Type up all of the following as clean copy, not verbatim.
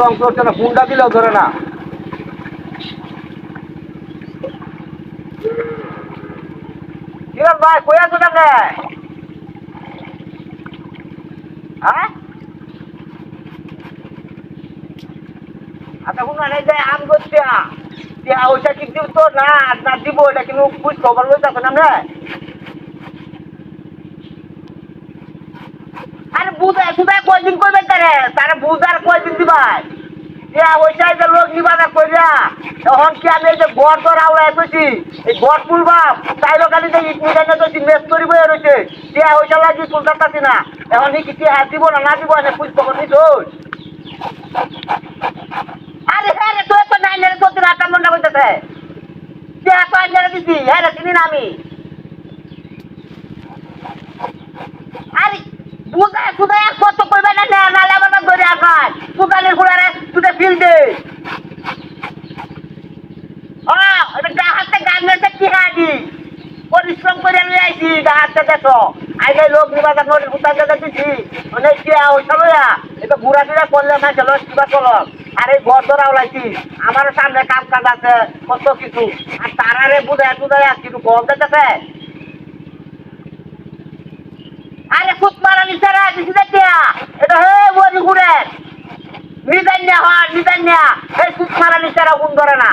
রং করছে না, ফোনটা দিলেও ধরে না। কিরণ ভাই কই আছো কেমনে? হ্যাঁ আচ্ছা শুনুন, এই যে আম করছে ওইটা কি দিব তো না না দিব, এটা কিন্তু বুঝ খবর লইতেছে না আমরা। আরে বুঝা সুদা কয়দিন করবে তারে তারা বুঝার কয়দিন দিবাই ওইটাই যে লোক নিবাদা কইরা তখন কি আমি এই যে গড় দর আওড়ায় কইছি এই গড় তুলবা চাইলো খালি যে ইট মিটানে কইছি মেস করিব রয়েছে ওইটা লাগি তুলতাছি না। এখন কি হাত দিব না না দিব না বুঝ খবর নিছ। আরে হ্যাঁ রে তোর তো নাই রে তোর তো রাতা মন্ডা কইতেছে কয় মেরে দিছি হ্যাঁ রে চিনি না আমি। আরে বুঝা সুদা কত কইবে না না নালে আমার ধরে আগায় সুদালের গুড়ারে তুই ফিল দে। হাতে গান মেয়েছে কি গাড়ি পরিশ্রম করে নিয়ে আইছি হাতে দেখো আইলে লোক নিবাদা নোটের কোথায় দিচ্ছি মানে কি ওইসা এটা ঘুরা ফিরা করলে না চলো কিবা চলো। আর এই ঘর ধরা ওলাইছি আমারও সামনে কাম কাজ আছে কত কিছু আর তারারে বুঝায় টুদায় কিছু কম দেখতেছে। আরে খুব মারা নিচারা দিছি দেখিয়া এটা হে বলি ঘুরে নিজান্যা হয় নিজান্যা এই খুব মারা নিচারা গুণ ধরে না।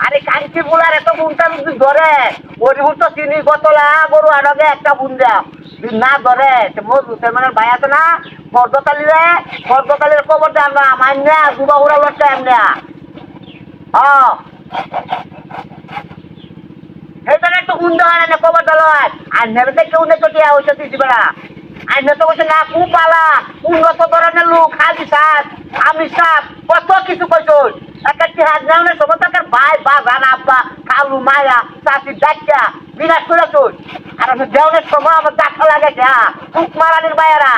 আরে কাঞ্চি বুলার এত বুনটা যদি ধরে ওই তো চিনি গতলা গরু আনবে একটা বুন দেয় না ধরে মুসলমানের ভাই আছে না ফর্দকালির খবর দেয় আমরা মান্যা দুবা উড়া লড়ছে এমনি সেইখানে একটু গুণ দেওয়া না খবর দিল আর নেবে কেউ নেই তো টিয়া হয়েছে দিছি বেড়া আর নেতো বলছে না খুব পালা উন্নত ধরনের লোক হাজি সাপ আমি সাপ কত কিছু কইছো একটা হাত নেও না সময় তার ভাই বাবা আব্বা কালু মায়া চাষি ডাক্তা বিরাট করে চোর আর আমি দেওয়ানের সময় আমার দেখা লাগে খুব মারানির বাইরা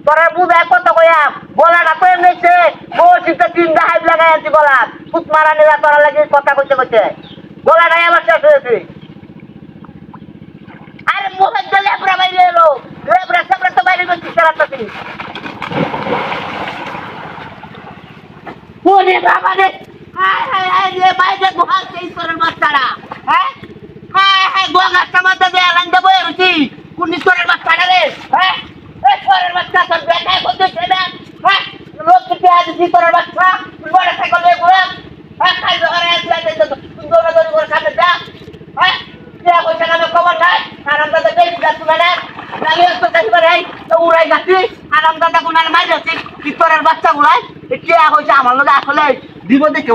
তোরা বুঝায় কত কইয়া গলাটা কয়ে নিয়েছে বসিতে তিনটা হাইপ লাগাই আছি গলা খুব মারানিরা তোরা লাগে কথা কইতে কইতে গলাটাই আমার শেষ হয়েছে। আরে মোবাইল তো লেবরা বাইরে এলো লেবরা সেবরা তো বাইরে করছিস চালাচ্ছি ওরে বাবা রে হায় হায় হায় রে বাইরে গোহাল সেই সরের বাচ্চারা হ্যাঁ হায় হায় গোগা সমাজে যে আলান দেব রুচি কোন সরের বাচ্চারা রে হ্যাঁ এই সরের বাচ্চা তোর বেটায় কত ছেলে হ্যাঁ লোক কি আজ জি সরের বাচ্চা বড় সাইকেল নিয়ে ঘোরা হ্যাঁ খাই ধরে আসলে তো সুন্দর করে করে খাতে যা হ্যাঁ কে কইছে না খবর নাই আরামদাদা দেই পুরা তুলে না নালে তো দেখবার এই তো উড়াই যাচ্ছি আরামদাদা কোনার মাইরে আছে কি সরের বাচ্চা গুলাই কে কইছে আমার লগে আসলে দিব দেখে